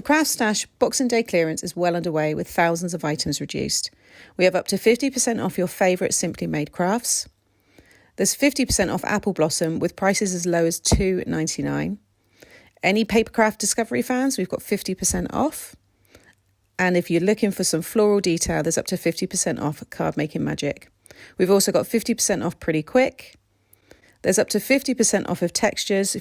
The CraftStash Boxing Day clearance is well underway with thousands of items reduced. We have up to 50% off your favourite Simply Made crafts. There's 50% off Apple Blossom with prices as low as $2.99. Any Papercraft Discovery fans, we've got 50% off. And if you're looking for some floral detail, there's up to 50% off Card Making Magic. We've also got 50% off Pretty Quick. There's up to 50% off of textures.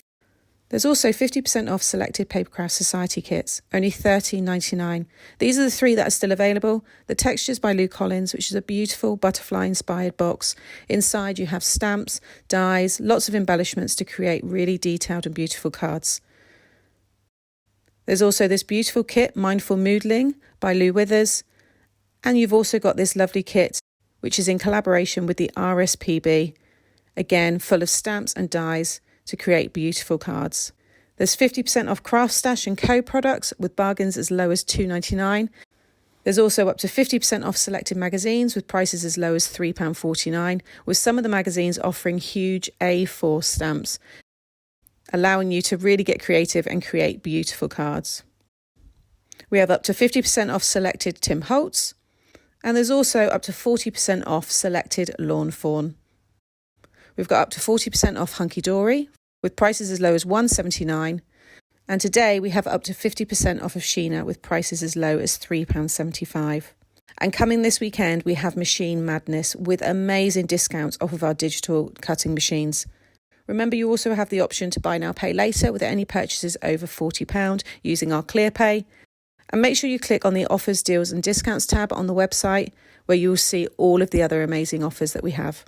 There's also 50% off selected Papercraft Society kits, only $13.99. These are the three that are still available. The Textures by Lou Collins, which is a beautiful butterfly-inspired box. Inside you have stamps, dies, lots of embellishments to create really detailed and beautiful cards. There's also this beautiful kit, Mindful Moodling by Lou Withers. And you've also got this lovely kit, which is in collaboration with the RSPB. Again, full of stamps and dies to create beautiful cards. There's 50% off CraftStash & Co products with bargains as low as $2.99. There's also up to 50% off selected magazines with prices as low as £3.49, with some of the magazines offering huge A4 stamps, allowing you to really get creative and create beautiful cards. We have up to 50% off selected Tim Holtz, and there's also up to 40% off selected Lawn Fawn. We've got up to 40% off Hunky Dory, with prices as low as $1.79. And today we have up to 50% off of Sheena with prices as low as £3.75. And coming this weekend, we have Machine Madness with amazing discounts off of our digital cutting machines. Remember, you also have the option to buy now, pay later with any purchases over £40 using our ClearPay. And make sure you click on the Offers, Deals and Discounts tab on the website where you'll see all of the other amazing offers that we have.